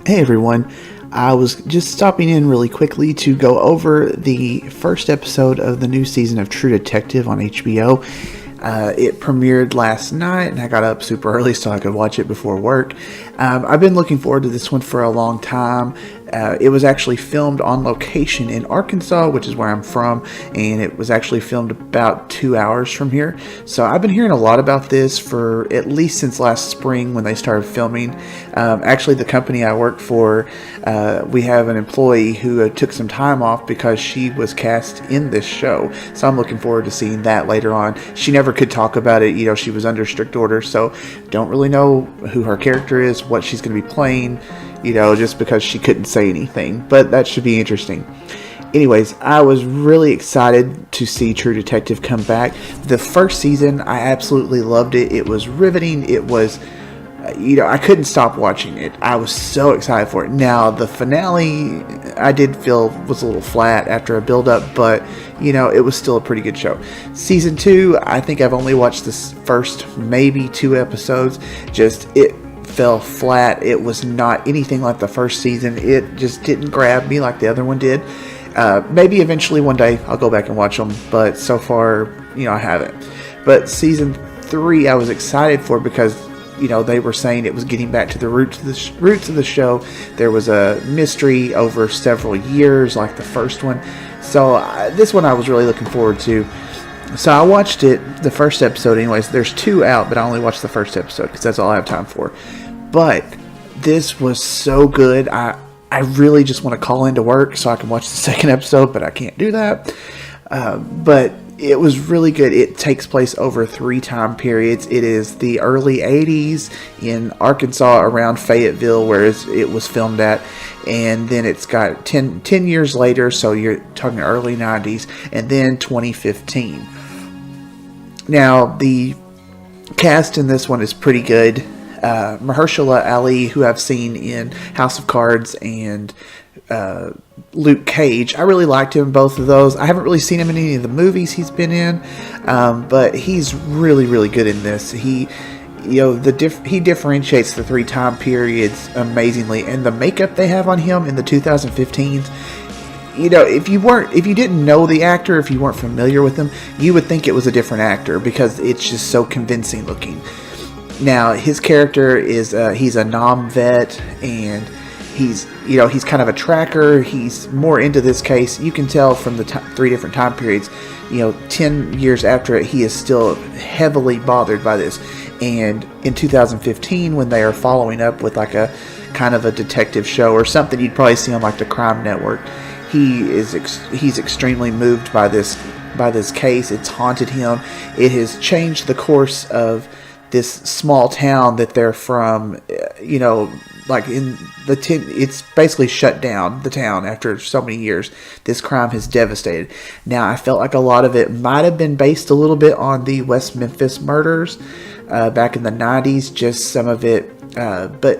Hey everyone, I was just stopping in really quickly to go over the first episode of the new season of True Detective on HBO. It premiered last night and I got up super early so I could watch it before work. I've been looking forward to this one for a long time. It was actually filmed on location in Arkansas, which is where I'm from, and it was actually filmed about 2 hours from here. So I've been hearing a lot about this for at least since last spring when they started filming. Actually, the company I work for, we have an employee who took some time off because she was cast in this show. So I'm looking forward to seeing that later on. She never could talk about it, she was under strict order, so don't really know who her character is, what she's going to be playing, just because she couldn't say anything. But that should be interesting. Anyways, I was really excited to see True Detective come back. The first season, I absolutely loved it. It was riveting. It was, I couldn't stop watching it. I was so excited for it. Now, the finale, I did feel was a little flat after a build-up, but, it was still a pretty good show. Season 2, I think I've only watched the first maybe 2 episodes. It fell flat. It was not anything like the first season. It just didn't grab me like the other one did. Maybe eventually one day I'll go back and watch them, but so far, I haven't. But season 3 I was excited for because they were saying it was getting back to the roots of the show. There was a mystery over several years like the first one. So this one I was really looking forward to. So I watched the first episode anyways. There's 2 out, but I only watched the first episode because that's all I have time for. But this was so good. I really just want to call into work so I can watch the second episode, but I can't do that. But it was really good. It takes place over 3 time periods. It is the early 80s in Arkansas around Fayetteville, where it was filmed at. And then it's got 10 years later, so you're talking early 90s, and then 2015. Now, the cast in this one is pretty good. Mahershala Ali, who I've seen in House of Cards and Luke Cage. I really liked him in both of those. I haven't really seen him in any of the movies he's been in, but he's really, really good in this. He differentiates the 3 time periods amazingly, and the makeup they have on him in the 2015s. If you didn't know the actor, if you weren't familiar with him, you would think it was a different actor because it's just so convincing looking. Now, his character is he's a Nam vet, and he's kind of a tracker. He's more into this case. You can tell from the 3 different time periods. 10 years after it, he is still heavily bothered by this. And in 2015, when they are following up with like a kind of a detective show or something you'd probably see on like the Crime Network, he's extremely moved by this case. It's haunted him. It has changed the course of this small town that they're from. Like in it's basically shut down the town after so many years. This crime has devastated. Now, I felt like a lot of it might have been based a little bit on the West Memphis murders back in the 90s, just some of it. But,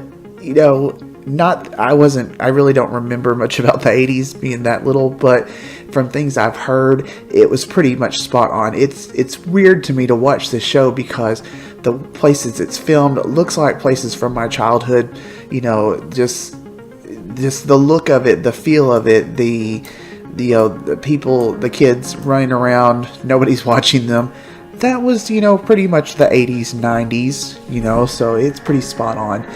I really don't remember much about the 80s being that little, but from things I've heard, it was pretty much spot on. It's weird to me to watch this show because the places it's filmed looks like places from my childhood. Just the look of it, the feel of it, the people, the kids running around, nobody's watching them. That was, pretty much the 80s, 90s, so it's pretty spot on.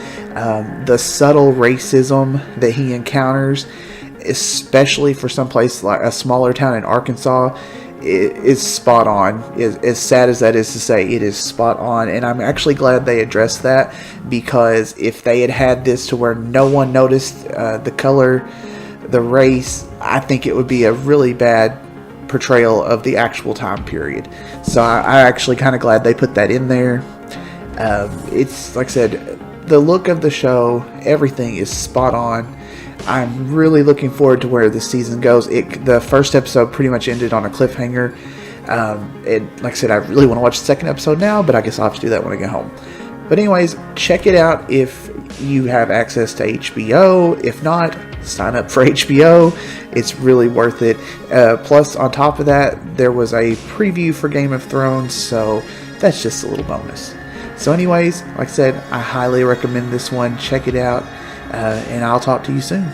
The subtle racism that he encounters, especially for some place like a smaller town in Arkansas, is spot on. As sad as that is to say, it is spot on. And I'm actually glad they addressed that, because if they had this to where no one noticed the color, the race, I think it would be a really bad portrayal of the actual time period. So I actually kind of glad they put that in there. It's like I said, the look of the show, everything is spot on. I'm really looking forward to where this season goes. The first episode pretty much ended on a cliffhanger. And like I said, I really want to watch the second episode now, but I guess I'll have to do that when I get home. But anyways, check it out if you have access to HBO. If not, sign up for HBO. It's really worth it. Plus, on top of that, there was a preview for Game of Thrones, so that's just a little bonus. So anyways, like I said, I highly recommend this one. Check it out. and I'll talk to you soon.